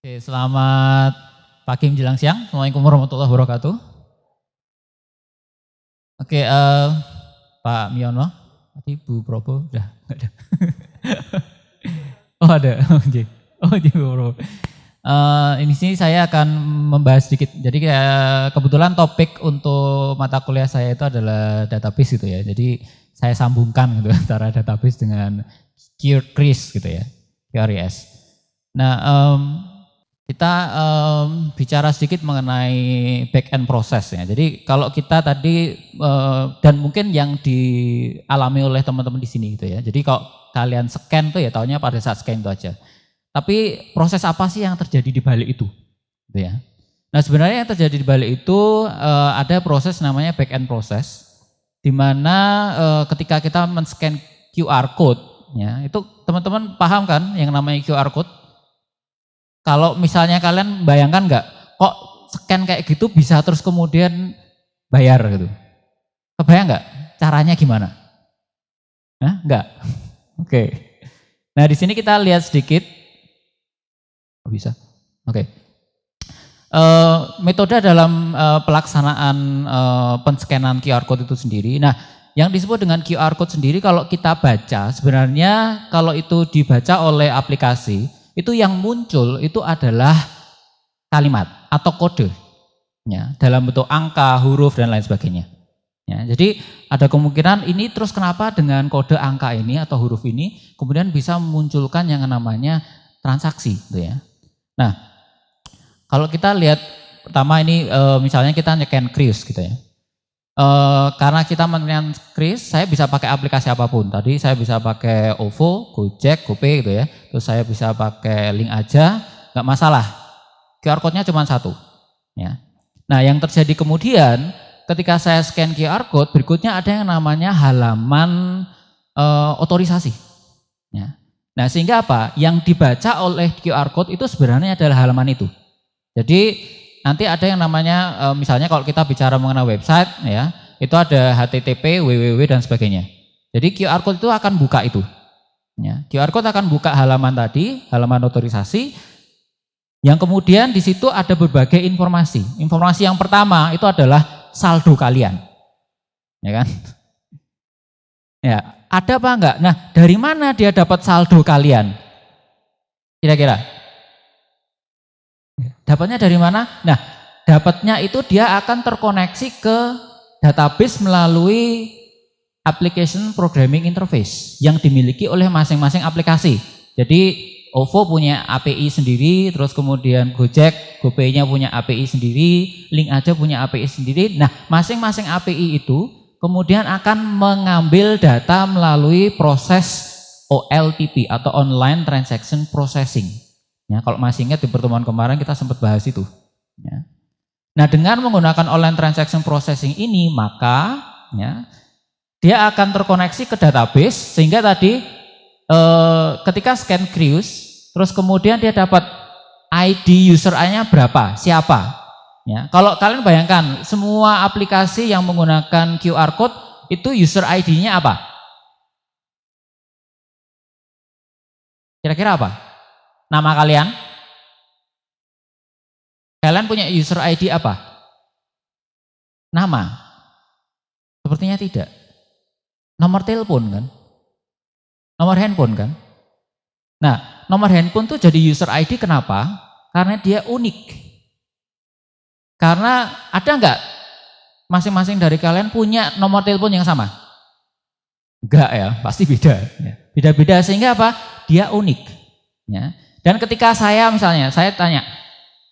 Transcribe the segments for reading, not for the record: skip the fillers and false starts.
Oke, selamat pagi menjelang siang. Assalamualaikum warahmatullahi wabarakatuh. Oke, Pak Miono, tadi Bu Probo udah nggak ada. Oh ada, oke. Oh di Bu Probo. Ini sih saya akan membahas sedikit. Jadi kebetulan topik untuk mata kuliah saya itu adalah database gitu ya. Jadi saya sambungkan gitu antara database dengan QRIS gitu ya, QRIS. Nah, kita bicara sedikit mengenai back end proses ya. Jadi kalau kita tadi dan mungkin yang dialami oleh teman-teman di sini gitu ya. Jadi kalau kalian scan tuh ya taunya pada saat scan itu aja. Tapi proses apa sih yang terjadi di balik itu? Gitu ya. Nah sebenarnya yang terjadi di balik itu ada proses namanya back end proses, di mana ketika kita men-scan QR code, ya itu teman-teman paham kan yang namanya QR code? Kalau misalnya kalian bayangkan nggak, kok scan kayak gitu bisa terus kemudian bayar gitu? Kebayang nggak? Caranya gimana? Hah? Nggak? Oke. Nah di sini kita lihat sedikit. Oh, bisa? Oke. Metode dalam pelaksanaan penscanan QR code itu sendiri. Nah yang disebut dengan QR code sendiri kalau kita baca, sebenarnya kalau itu dibaca oleh aplikasi, itu yang muncul itu adalah kalimat atau kode ya, dalam bentuk angka, huruf dan lain sebagainya. Ya, jadi ada kemungkinan ini terus kenapa dengan kode angka ini atau huruf ini kemudian bisa memunculkan yang namanya transaksi gitu ya. Nah, kalau kita lihat pertama ini misalnya kita nyekan QRIS gitu ya. Karena kita menekan QRIS, saya bisa pakai aplikasi apapun. Tadi saya bisa pakai OVO, Gojek, GoPay gitu ya. Terus saya bisa pakai link aja, nggak masalah. QR code-nya cuma satu. Ya. Nah yang terjadi kemudian ketika saya scan QR code, berikutnya ada yang namanya halaman otorisasi. Ya. Nah sehingga apa? Yang dibaca oleh QR code itu sebenarnya adalah halaman itu. Jadi nanti ada yang namanya misalnya kalau kita bicara mengenai website ya, itu ada HTTP, www dan sebagainya. Jadi QR code itu akan buka itu. Ya, QR code akan buka halaman tadi, halaman otorisasi. Yang kemudian di situ ada berbagai informasi. Informasi yang pertama itu adalah saldo kalian. Ya kan? Ya, ada apa enggak? Nah, dari mana dia dapat saldo kalian? Kira-kira? Dapatnya dari mana? Nah, dapatnya itu dia akan terkoneksi ke database melalui application programming interface yang dimiliki oleh masing-masing aplikasi. Jadi OVO punya API sendiri, terus kemudian Gojek, GoPay-nya punya API sendiri, Link aja punya API sendiri. Nah, masing-masing API itu kemudian akan mengambil data melalui proses OLTP atau Online Transaction Processing. Ya, kalau masih ingat di pertemuan kemarin kita sempat bahas itu. Ya. Nah dengan menggunakan online transaction processing ini maka ya, dia akan terkoneksi ke database sehingga tadi ketika scan QRIS terus kemudian dia dapat ID user nya berapa, siapa. Ya, kalau kalian bayangkan semua aplikasi yang menggunakan QR code itu user ID-nya apa? Kira-kira apa? Nama kalian? Kalian punya user ID apa? Nama? Sepertinya tidak. Nomor telepon kan? Nomor handphone kan? Nah, nomor handphone tuh jadi user ID kenapa? Karena dia unik. Karena ada enggak masing-masing dari kalian punya nomor telepon yang sama? Enggak ya, pasti beda. Beda-beda sehingga apa? Dia unik. Ya. Dan ketika saya misalnya, saya tanya,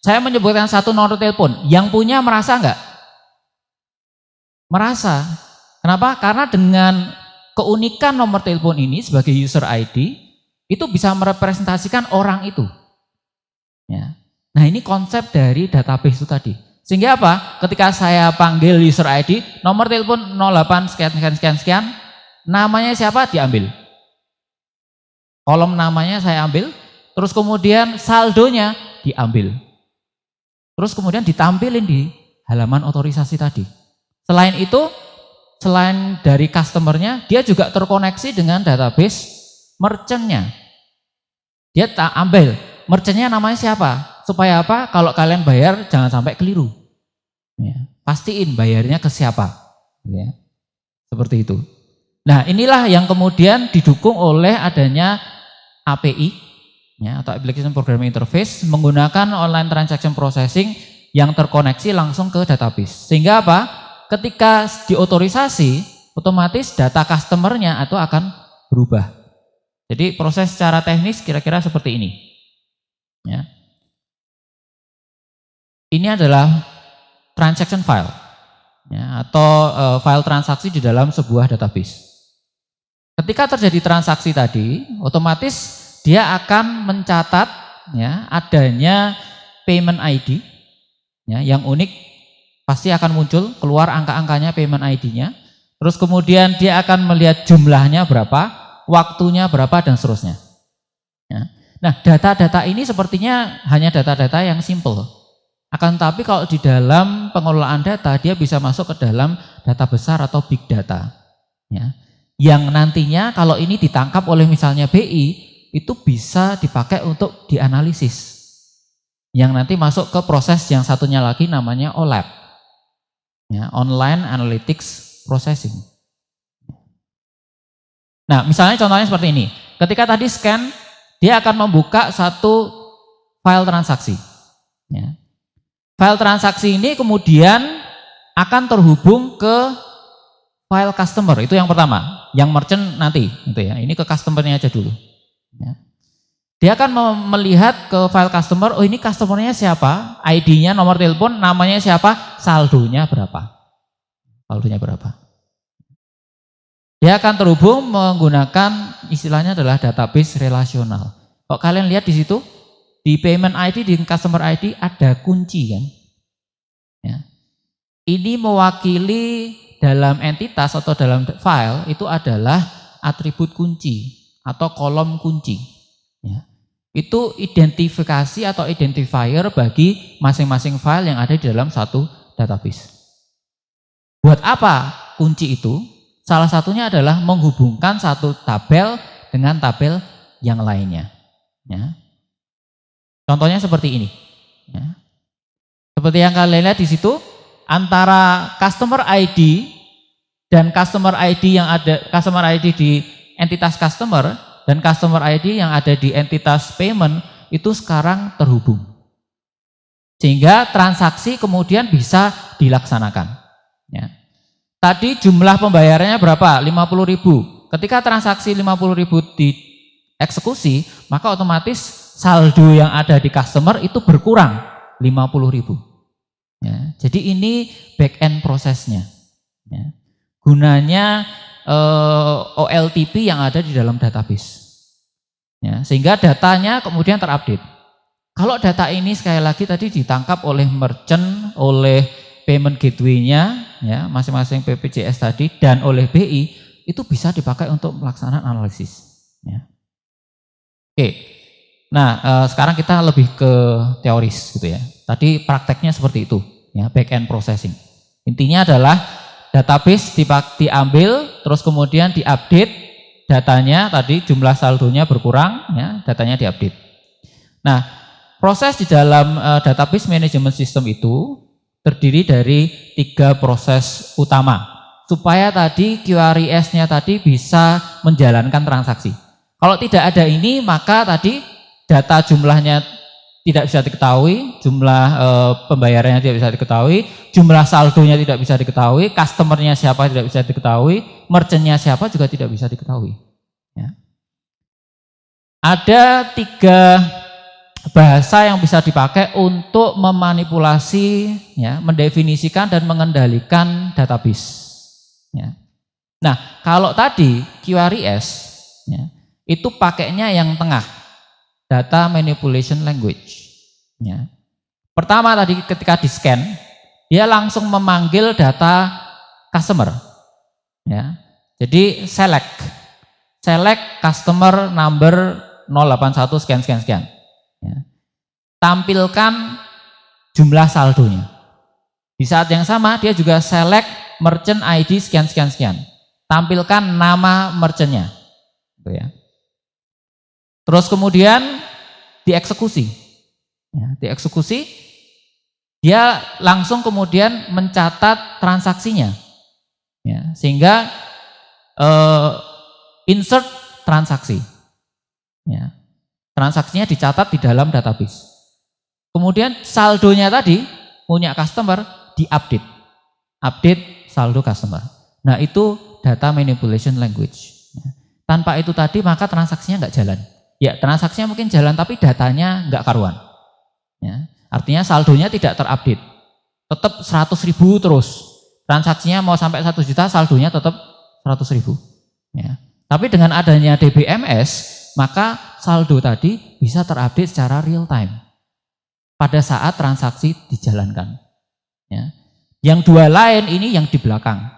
saya menyebutkan satu nomor telepon, yang punya merasa enggak? Merasa. Kenapa? Karena dengan keunikan nomor telepon ini sebagai user ID, itu bisa merepresentasikan orang itu. Ya. Nah ini konsep dari database itu tadi. Sehingga apa? Ketika saya panggil user ID, nomor telepon 08 sekian, namanya siapa? Diambil. Kolom namanya saya ambil. Terus kemudian saldonya diambil. Terus kemudian ditampilin di halaman otorisasi tadi. Selain itu, selain dari customernya, dia juga terkoneksi dengan database merchantnya. Dia ambil, merchantnya namanya siapa? Supaya apa? Kalau kalian bayar jangan sampai keliru. Ya, pastiin bayarnya ke siapa. Ya, seperti itu. Nah, inilah yang kemudian didukung oleh adanya API, ya, atau Application Programming Interface, menggunakan online transaction processing yang terkoneksi langsung ke database. Sehingga apa? Ketika diotorisasi, otomatis data customernya itu akan berubah. Jadi proses secara teknis kira-kira seperti ini. Ya. Ini adalah transaction file, ya, atau file transaksi di dalam sebuah database. Ketika terjadi transaksi tadi, otomatis dia akan mencatat, ya, adanya payment ID, ya, yang unik, pasti akan muncul keluar angka-angkanya payment ID-nya. Terus kemudian dia akan melihat jumlahnya berapa, waktunya berapa, dan seterusnya. Ya. Nah, data-data ini sepertinya hanya data-data yang simple. Akan tetapi kalau di dalam pengelolaan data, dia bisa masuk ke dalam data besar atau big data. Ya. Yang nantinya kalau ini ditangkap oleh misalnya BI, itu bisa dipakai untuk dianalisis. Yang nanti masuk ke proses yang satunya lagi namanya OLAP. Ya, Online Analytics Processing. Nah, misalnya contohnya seperti ini. Ketika tadi scan, dia akan membuka satu file transaksi. Ya. File transaksi ini kemudian akan terhubung ke file customer, itu yang pertama. Yang merchant nanti, gitu ya. Ini ke customernya aja dulu. Ya. Dia akan melihat ke file customer, oh ini customernya siapa, ID-nya, nomor telepon, namanya siapa, saldonya berapa. Saldonya berapa. Dia akan terhubung menggunakan istilahnya adalah database relasional. Kalau kalian lihat di situ, di payment ID, di customer ID ada kunci kan. Ya. Ini mewakili dalam entitas atau dalam file itu adalah atribut kunci atau kolom kunci. Ya. Itu identifikasi atau identifier bagi masing-masing file yang ada di dalam satu database. Buat apa kunci itu? Salah satunya adalah menghubungkan satu tabel dengan tabel yang lainnya. Ya. Contohnya seperti ini. Ya. Seperti yang kalian lihat di situ, antara customer ID dan customer ID yang ada customer ID di entitas customer dan customer ID yang ada di entitas payment itu sekarang terhubung. Sehingga transaksi kemudian bisa dilaksanakan. Ya. Tadi jumlah pembayarannya berapa? 50.000. Ketika transaksi 50.000 dieksekusi, maka otomatis saldo yang ada di customer itu berkurang 50.000. Ya, jadi ini back end prosesnya. Ya. Gunanya OLTP yang ada di dalam database. Ya, sehingga datanya kemudian terupdate. Kalau data ini sekali lagi tadi ditangkap oleh merchant, oleh payment gateway-nya, ya, masing-masing BPJS tadi dan oleh BI, itu bisa dipakai untuk melaksanakan analisis. Ya. Oke. Nah, sekarang kita lebih ke teoris gitu ya. Tadi prakteknya seperti itu, ya, back end processing. Intinya adalah database diambil, terus kemudian diupdate datanya, tadi jumlah saldonya berkurang, ya, datanya diupdate. Nah, proses di dalam database management system itu terdiri dari 3 proses utama, supaya tadi QRIS-nya tadi bisa menjalankan transaksi. Kalau tidak ada ini, maka tadi data jumlahnya tidak bisa diketahui, jumlah pembayarannya tidak bisa diketahui, jumlah saldonya tidak bisa diketahui, customernya siapa tidak bisa diketahui, merchantnya siapa juga tidak bisa diketahui. Ya. Ada 3 bahasa yang bisa dipakai untuk memanipulasi, ya, mendefinisikan dan mengendalikan database. Ya. Nah, kalau tadi QRIS, ya, itu pakainya yang tengah, data manipulation language. Ya. Pertama tadi ketika di scan, dia langsung memanggil data customer. Ya. Jadi select customer number 081 sekian. Ya. Tampilkan jumlah saldonya. Di saat yang sama dia juga select merchant ID sekian. Tampilkan nama merchantnya. Gitu ya. Terus kemudian dieksekusi. Ya, dieksekusi, dia langsung kemudian mencatat transaksinya. Ya, sehingga insert transaksi. Ya, transaksinya dicatat di dalam database. Kemudian saldonya tadi punya customer diupdate. Update saldo customer. Nah, itu data manipulation language. Ya. Tanpa itu tadi maka transaksinya nggak jalan. Ya, transaksinya mungkin jalan tapi datanya nggak karuan. Ya. Artinya saldonya tidak terupdate. Tetap 100.000 terus. Transaksinya mau sampai 1 juta, saldonya tetap 100.000. Ya. Tapi dengan adanya DBMS, maka saldo tadi bisa terupdate secara real time pada saat transaksi dijalankan. Ya. Yang dua lain ini yang di belakang.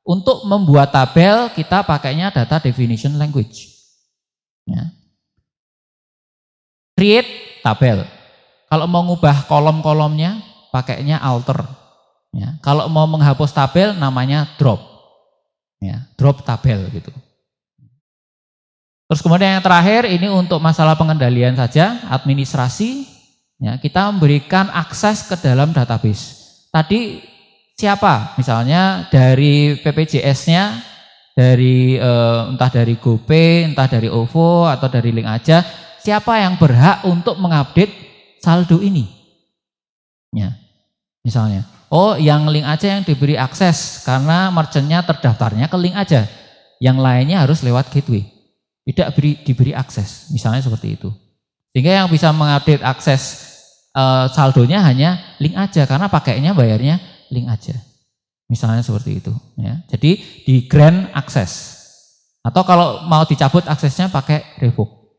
Untuk membuat tabel kita pakainya data definition language. Ya. Create tabel. Kalau mau ngubah kolom-kolomnya pakainya alter. Ya. Kalau mau menghapus tabel namanya drop. Ya, drop tabel gitu. Terus kemudian yang terakhir ini untuk masalah pengendalian saja, administrasi. Ya, kita memberikan akses ke dalam database. Tadi siapa? Misalnya dari PPJS-nya, dari entah dari GoPay, entah dari OVO atau dari Link Aja, siapa yang berhak untuk mengupdate saldo ini? Ya, misalnya, oh yang Link Aja yang diberi akses karena merchant-nya terdaftarnya ke Link Aja, yang lainnya harus lewat gateway, tidak diberi akses, misalnya seperti itu. Sehingga yang bisa mengupdate akses saldonya hanya Link Aja karena pakainya bayarnya Link Aja, misalnya seperti itu. Ya. Jadi di grant akses, atau kalau mau dicabut aksesnya pakai revoke.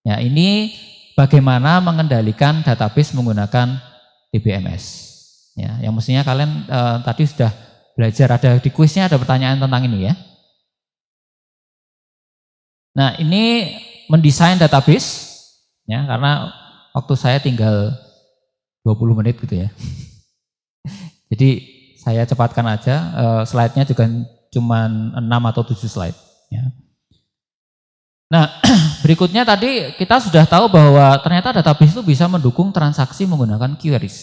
Ya, ini bagaimana mengendalikan database menggunakan DBMS. Ya, yang mestinya kalian tadi sudah belajar, ada di kuisnya ada pertanyaan tentang ini ya. Nah, ini mendesain database ya, karena waktu saya tinggal 20 menit gitu ya. Jadi saya cepatkan aja, slide-nya juga cuma 6 atau 7 slide. Ya. Nah, berikutnya tadi kita sudah tahu bahwa ternyata database itu bisa mendukung transaksi menggunakan queries,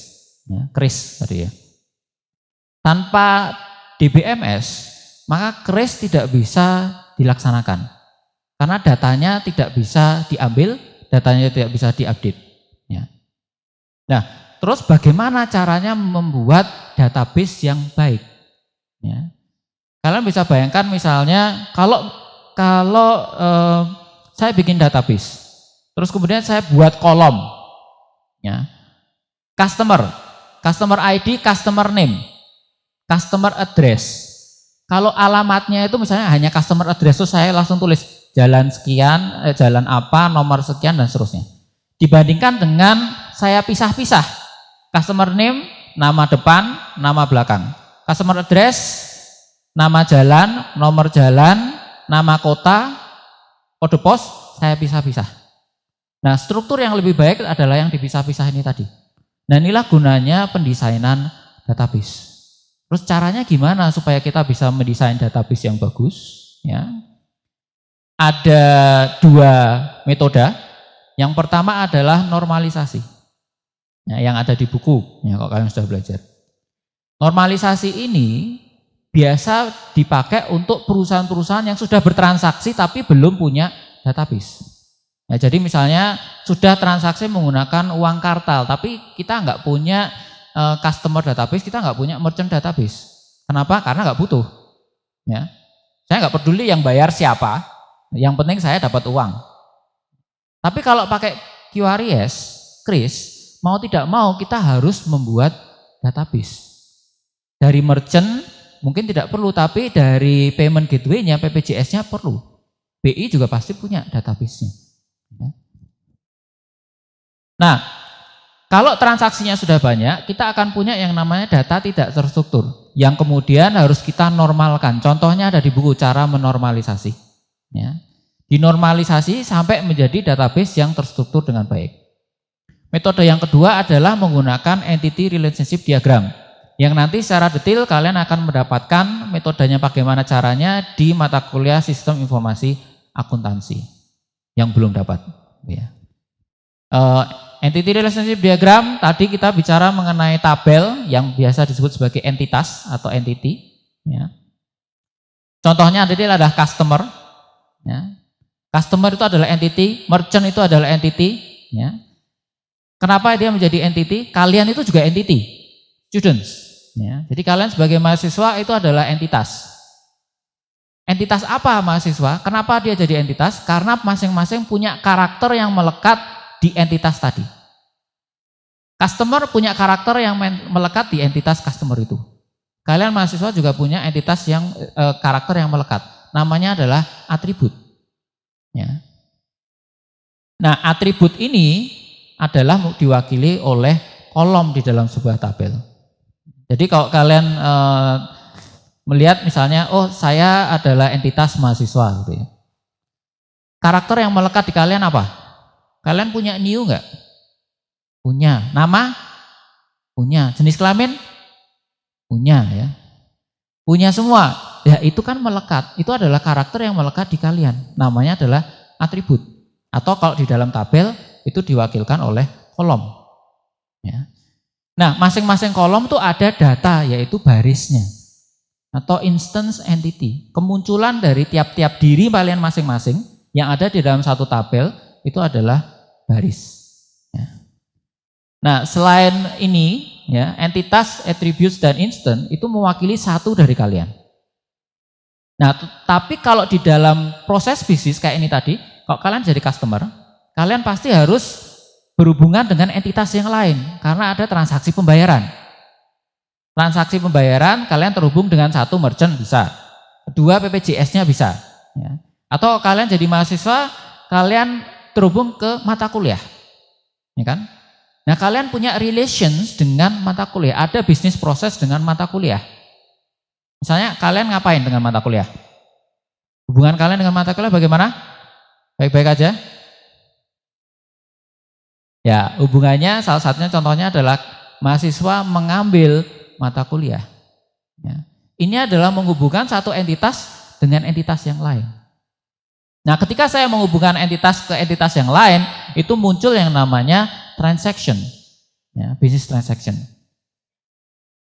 ya, queries tadi ya. Tanpa DBMS, maka queries tidak bisa dilaksanakan. Karena datanya tidak bisa diambil, datanya tidak bisa diupdate. Ya. Nah, terus bagaimana caranya membuat database yang baik? Ya. Kalian bisa bayangkan misalnya kalau saya bikin database, terus kemudian saya buat kolom, ya, customer ID, customer name, customer address. Kalau alamatnya itu misalnya hanya customer address, itu saya langsung tulis jalan sekian, jalan apa, nomor sekian dan seterusnya. Dibandingkan dengan saya pisah-pisah, customer name, nama depan, nama belakang, customer address, nama jalan, nomor jalan, nama kota, kode pos, saya pisah-pisah. Nah, struktur yang lebih baik adalah yang dipisah-pisah ini tadi. Nah, inilah gunanya pendesainan database. Terus caranya gimana supaya kita bisa mendesain database yang bagus? Ya. Ada 2 metode. Yang pertama adalah normalisasi. Ya, yang ada di buku, ya, kalau kalian sudah belajar. Normalisasi ini biasa dipakai untuk perusahaan-perusahaan yang sudah bertransaksi tapi belum punya database. Ya, jadi misalnya sudah transaksi menggunakan uang kartal, tapi kita nggak punya customer database, kita nggak punya merchant database. Kenapa? Karena nggak butuh. Ya, saya nggak peduli yang bayar siapa, yang penting saya dapat uang. Tapi kalau pakai QRIS, mau tidak mau kita harus membuat database. Dari merchant mungkin tidak perlu, tapi dari payment gateway-nya, PPJS-nya perlu. BI juga pasti punya database-nya. Nah, kalau transaksinya sudah banyak, kita akan punya yang namanya data tidak terstruktur, yang kemudian harus kita normalkan. Contohnya ada di buku cara menormalisasi. Ya. Dinormalisasi sampai menjadi database yang terstruktur dengan baik. Metode yang kedua adalah menggunakan entity relationship diagram, yang nanti secara detail kalian akan mendapatkan metodenya bagaimana caranya di mata kuliah sistem informasi akuntansi yang belum dapat. Ya. Entity relationship diagram tadi kita bicara mengenai tabel yang biasa disebut sebagai entitas atau entity. Ya. Contohnya adalah customer. Ya. Customer itu adalah entity, merchant itu adalah entity. Ya. Kenapa dia menjadi entity? Kalian itu juga entity, students. Ya. Jadi kalian sebagai mahasiswa itu adalah entitas. Entitas apa mahasiswa? Kenapa dia jadi entitas? Karena masing-masing punya karakter yang melekat di entitas tadi. Customer punya karakter yang melekat di entitas customer itu. Kalian mahasiswa juga punya entitas yang karakter yang melekat. Namanya adalah atribut. Ya. Nah, atribut ini adalah diwakili oleh kolom di dalam sebuah tabel. Jadi kalau kalian melihat misalnya, oh saya adalah entitas mahasiswa, gitu ya. Karakter yang melekat di kalian apa? Kalian punya new enggak? Punya. Nama? Punya. Jenis kelamin? Punya ya. Punya semua. Ya itu kan melekat. Itu adalah karakter yang melekat di kalian. Namanya adalah atribut. Atau kalau di dalam tabel itu diwakilkan oleh kolom. Ya. Nah masing-masing kolom tuh ada data yaitu barisnya. Atau instance entity. Kemunculan dari tiap-tiap diri kalian masing-masing yang ada di dalam satu tabel itu adalah baris. Ya. Nah, selain ini, ya, entitas, attributes, dan instant itu mewakili satu dari kalian. Nah, tapi kalau di dalam proses bisnis kayak ini tadi, kalau kalian jadi customer, kalian pasti harus berhubungan dengan entitas yang lain karena ada transaksi pembayaran. Transaksi pembayaran kalian terhubung dengan satu merchant bisa, kedua BPJS-nya bisa, ya. Atau kalian jadi mahasiswa, kalian terhubung ke mata kuliah, ya kan? Nah kalian punya relations dengan mata kuliah, ada bisnis proses dengan mata kuliah. Misalnya kalian ngapain dengan mata kuliah? Hubungan kalian dengan mata kuliah bagaimana? Baik-baik aja? Ya hubungannya salah satunya contohnya adalah mahasiswa mengambil mata kuliah. Ya. Ini adalah menghubungkan satu entitas dengan entitas yang lain. Nah ketika saya menghubungkan entitas ke entitas yang lain, itu muncul yang namanya transaction, ya, business transaction.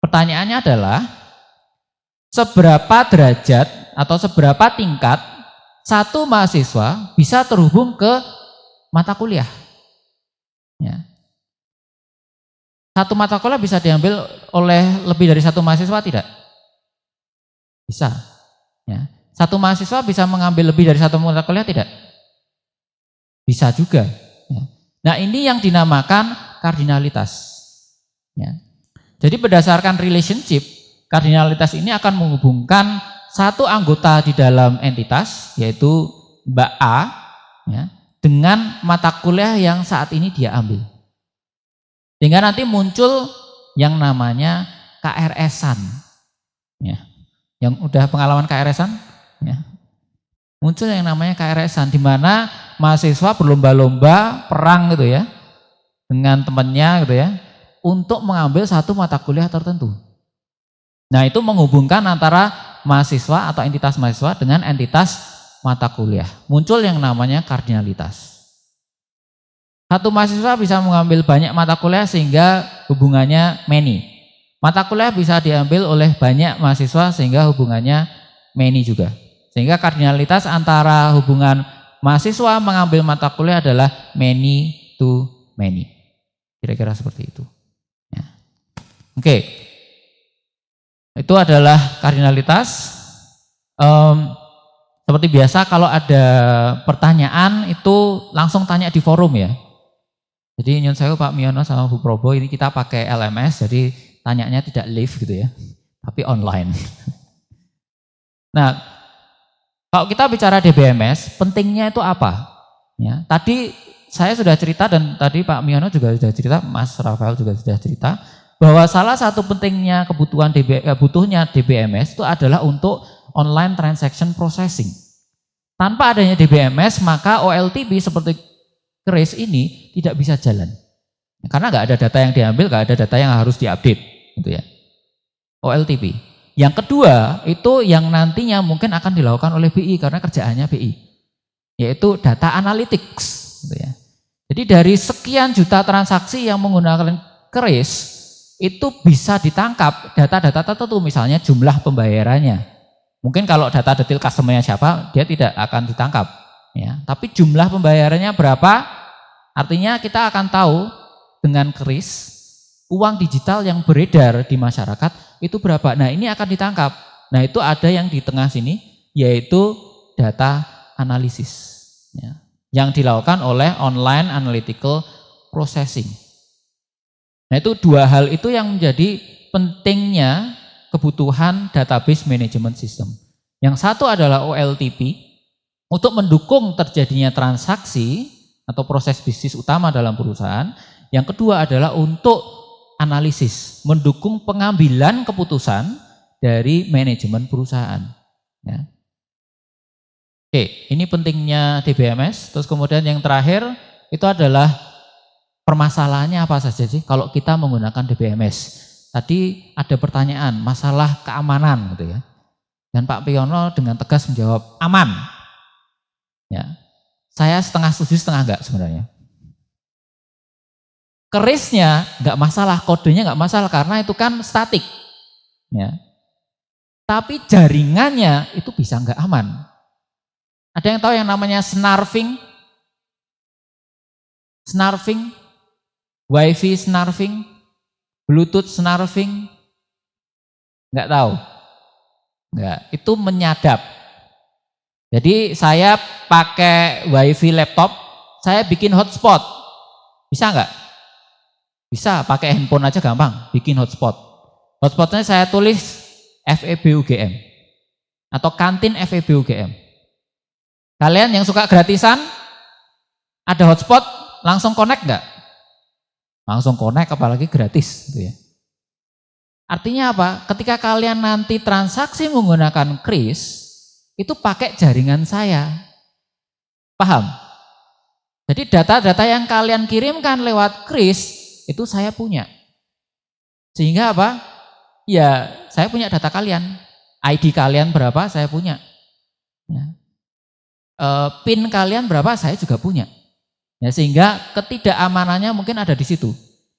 Pertanyaannya adalah seberapa derajat atau seberapa tingkat satu mahasiswa bisa terhubung ke mata kuliah. Ya. Satu mata kuliah bisa diambil oleh lebih dari satu mahasiswa tidak? Bisa. Ya. Satu mahasiswa bisa mengambil lebih dari satu mata kuliah tidak? Bisa juga. Ya. Nah ini yang dinamakan kardinalitas. Ya. Jadi berdasarkan relationship, kardinalitas ini akan menghubungkan satu anggota di dalam entitas, yaitu Mbak A, ya, dengan mata kuliah yang saat ini dia ambil. Sehingga nanti muncul yang namanya KRS-an. Ya. Yang udah pengalaman KRS-an? Ya. Muncul yang namanya KRS-an, di mana mahasiswa berlomba-lomba perang gitu ya, dengan temannya gitu ya, untuk mengambil satu mata kuliah tertentu. Nah itu menghubungkan antara mahasiswa atau entitas mahasiswa dengan entitas mata kuliah. Muncul yang namanya kardinalitas. Satu mahasiswa bisa mengambil banyak mata kuliah sehingga hubungannya many. Mata kuliah bisa diambil oleh banyak mahasiswa sehingga hubungannya many juga. Sehingga kardinalitas antara hubungan mahasiswa mengambil mata kuliah adalah many to many. Kira-kira seperti itu. Ya. Oke. Itu adalah kardinalitas. Seperti biasa kalau ada pertanyaan itu langsung tanya di forum ya. Jadi nyun sewu Pak Miono sama Bu Probo ini kita pakai LMS, jadi tanyanya tidak live gitu ya, tapi online. Nah, kalau kita bicara DBMS, pentingnya itu apa? Ya, tadi saya sudah cerita dan tadi Pak Miono juga sudah cerita, Mas Rafael juga sudah cerita bahwa salah satu pentingnya butuhnya DBMS itu adalah untuk online transaction processing. Tanpa adanya DBMS maka OLTP seperti Kris ini tidak bisa jalan. Karena nggak ada data yang diambil, nggak ada data yang harus diupdate, gitu ya. OLTP. Yang kedua itu yang nantinya mungkin akan dilakukan oleh BI karena kerjaannya BI, yaitu data analytics, gitu ya. Jadi dari sekian juta transaksi yang menggunakan keris, itu bisa ditangkap data-data tertentu, misalnya jumlah pembayarannya. Mungkin kalau data detail customer-nya siapa, dia tidak akan ditangkap. Ya. Tapi jumlah pembayarannya berapa, artinya kita akan tahu dengan keris, uang digital yang beredar di masyarakat itu berapa. Nah ini akan ditangkap. Nah itu ada yang di tengah sini, yaitu data analisis. Ya. Yang dilakukan oleh online analytical processing. Nah itu dua hal itu yang menjadi pentingnya kebutuhan database management system. Yang satu adalah OLTP untuk mendukung terjadinya transaksi atau proses bisnis utama dalam perusahaan. Yang kedua adalah untuk analisis, mendukung pengambilan keputusan dari manajemen perusahaan. Ya. Oke, ini pentingnya DBMS. Terus kemudian yang terakhir itu adalah permasalahannya apa saja sih kalau kita menggunakan DBMS. Tadi ada pertanyaan masalah keamanan gitu ya. Dan Pak Piono dengan tegas menjawab aman. Ya. Saya setengah setuju, setengah enggak sebenarnya. Kerisnya enggak masalah, kodenya enggak masalah karena itu kan statik. Ya. Tapi jaringannya itu bisa enggak aman. Ada yang tahu yang namanya snarfing? Snarfing, Wi-Fi snarfing, Bluetooth snarfing? Enggak tahu? Enggak, itu menyadap. Jadi saya pakai Wi-Fi laptop, saya bikin hotspot. Bisa enggak? Bisa, pakai handphone aja gampang, bikin hotspot. Hotspotnya saya tulis FEB UGM atau kantin FEB UGM. Kalian yang suka gratisan, ada hotspot, langsung connect enggak? Langsung connect, apalagi gratis gitu ya. Artinya apa? Ketika kalian nanti transaksi menggunakan kris, itu pakai jaringan saya. Paham? Jadi data-data yang kalian kirimkan lewat kris, itu saya punya. Sehingga apa? Ya, saya punya data kalian. ID kalian berapa, saya punya. Ya. PIN kalian berapa, saya juga punya. Ya, sehingga ketidakamanannya mungkin ada di situ.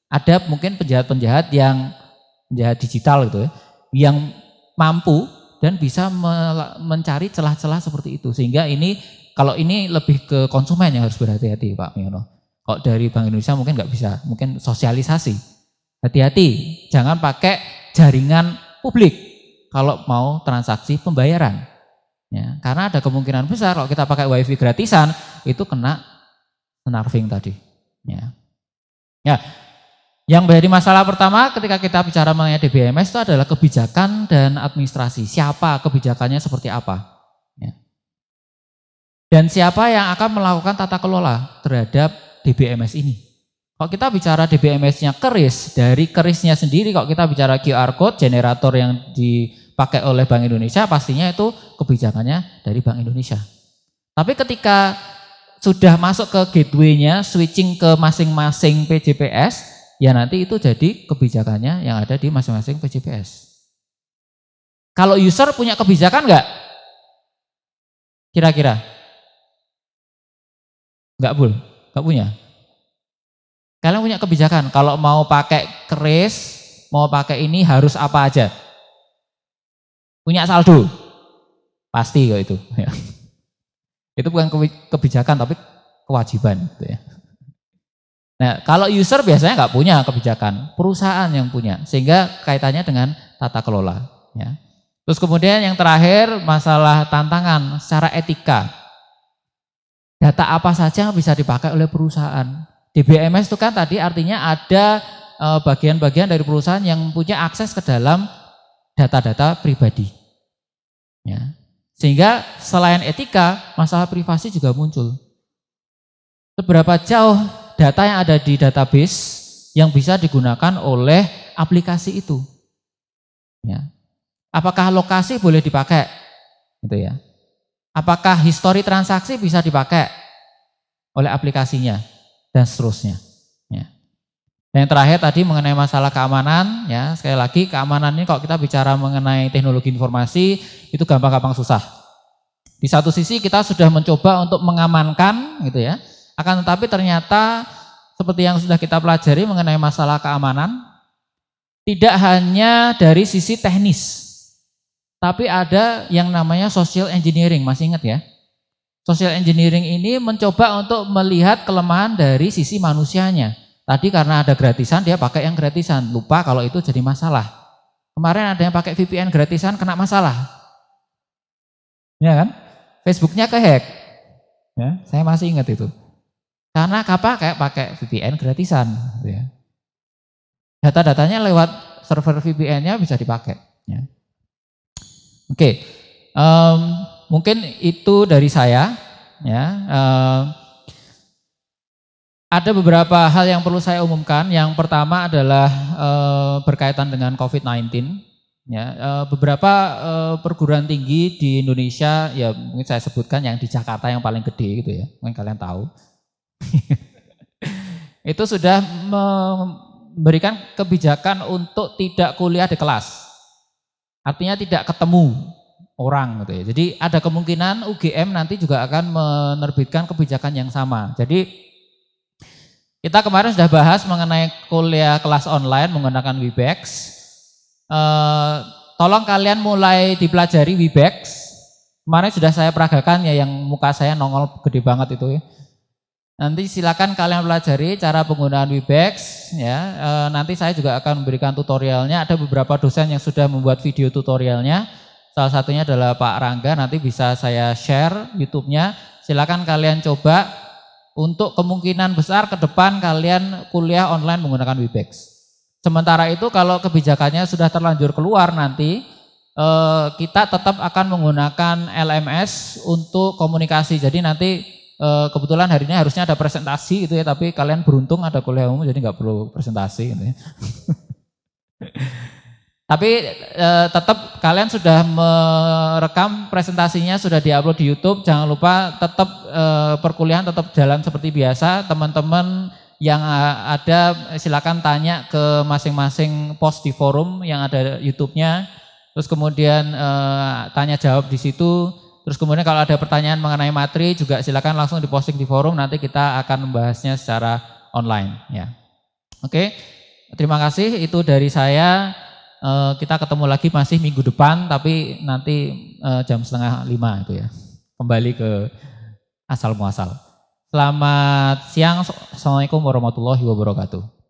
Ada mungkin penjahat-penjahat yang penjahat digital gitu ya, yang mampu dan bisa mencari celah-celah seperti itu. Sehingga ini, kalau ini lebih ke konsumen yang harus berhati-hati Pak Miono. Kalau dari Bank Indonesia mungkin nggak bisa, mungkin sosialisasi. Hati-hati, jangan pakai jaringan publik kalau mau transaksi pembayaran. Ya, karena ada kemungkinan besar kalau kita pakai wifi gratisan itu kena snarfing tadi. Ya, yang menjadi masalah pertama ketika kita bicara mengenai DBMS itu adalah kebijakan dan administrasi. Siapa kebijakannya seperti apa? Ya. Dan siapa yang akan melakukan tata kelola terhadap DBMS ini. Kalau kita bicara DBMS-nya keris, dari kerisnya sendiri kalau kita bicara QR code, generator yang dipakai oleh Bank Indonesia, pastinya itu kebijakannya dari Bank Indonesia. Tapi ketika sudah masuk ke gateway-nya, switching ke masing-masing PJPS, ya nanti itu jadi kebijakannya yang ada di masing-masing PJPS. Kalau user punya kebijakan enggak? Kira-kira? Enggak, Bul? Enggak punya? Kalian punya kebijakan, kalau mau pakai keris, mau pakai ini harus apa aja? Punya saldo? Pasti kok itu. Itu bukan kebijakan tapi kewajiban. Gitu ya. Nah kalau user biasanya nggak punya kebijakan, perusahaan yang punya. Sehingga kaitannya dengan tata kelola. Ya. Terus kemudian yang terakhir masalah tantangan secara etika. Data apa saja yang bisa dipakai oleh perusahaan? DBMS itu kan tadi artinya ada bagian-bagian dari perusahaan yang punya akses ke dalam data-data pribadi. Ya. Sehingga selain etika, masalah privasi juga muncul. Seberapa jauh data yang ada di database yang bisa digunakan oleh aplikasi itu? Ya. Apakah lokasi boleh dipakai? Gitu ya. Apakah histori transaksi bisa dipakai oleh aplikasinya? Dan seterusnya. Ya. Dan yang terakhir tadi mengenai masalah keamanan, ya sekali lagi keamanan ini kalau kita bicara mengenai teknologi informasi itu gampang-gampang susah. Di satu sisi kita sudah mencoba untuk mengamankan, gitu ya, Akan tetapi ternyata seperti yang sudah kita pelajari mengenai masalah keamanan, tidak hanya dari sisi teknis, tapi ada yang namanya social engineering, masih ingat ya? Social engineering ini mencoba untuk melihat kelemahan dari sisi manusianya. Tadi karena ada gratisan, dia pakai yang gratisan, lupa kalau itu jadi masalah. Kemarin ada yang pakai VPN gratisan, kena masalah. Ya kan? Facebooknya kehack. Ya, saya masih ingat itu. Karena kayak pakai VPN gratisan. Gitu ya. Data-datanya lewat server VPN-nya bisa dipakai. Ya. Oke, mungkin itu dari saya. Ya, ada beberapa hal yang perlu saya umumkan. Yang pertama adalah berkaitan dengan COVID-19. Ya, beberapa perguruan tinggi di Indonesia, ya mungkin saya sebutkan yang di Jakarta yang paling gede gitu ya, mungkin kalian tahu. Itu sudah memberikan kebijakan untuk tidak kuliah di kelas. Artinya tidak ketemu orang gitu ya. Jadi ada kemungkinan UGM nanti juga akan menerbitkan kebijakan yang sama. Jadi kita kemarin sudah bahas mengenai kuliah kelas online menggunakan Webex. Tolong kalian mulai dipelajari Webex. Kemarin sudah saya peragakan ya, yang muka saya nongol gede banget itu ya. Nanti silakan kalian pelajari cara penggunaan Webex ya. Nanti saya juga akan memberikan tutorialnya. Ada beberapa dosen yang sudah membuat video tutorialnya. Salah satunya adalah Pak Rangga. Nanti bisa saya share YouTube-nya. Silakan kalian coba. Untuk kemungkinan besar ke depan kalian kuliah online menggunakan Webex. Sementara itu kalau kebijakannya sudah terlanjur keluar nanti, kita tetap akan menggunakan LMS untuk komunikasi. Jadi nanti kebetulan hari ini harusnya ada presentasi gitu ya, tapi kalian beruntung ada kuliah umum jadi nggak perlu presentasi gitu ya. Tapi tetap kalian sudah merekam presentasinya, sudah diupload di YouTube. Jangan lupa tetap perkuliahan tetap jalan seperti biasa. Teman-teman yang ada silakan tanya ke masing-masing post di forum yang ada YouTube-nya. Terus kemudian tanya jawab di situ. Terus kemudian kalau ada pertanyaan mengenai materi juga silakan langsung diposting di forum. Nanti kita akan membahasnya secara online. Ya. Oke, terima kasih. Itu dari saya. Kita ketemu lagi masih minggu depan, tapi nanti jam 4:30 itu ya. Kembali ke asal muasal. Selamat siang. Assalamualaikum warahmatullahi wabarakatuh.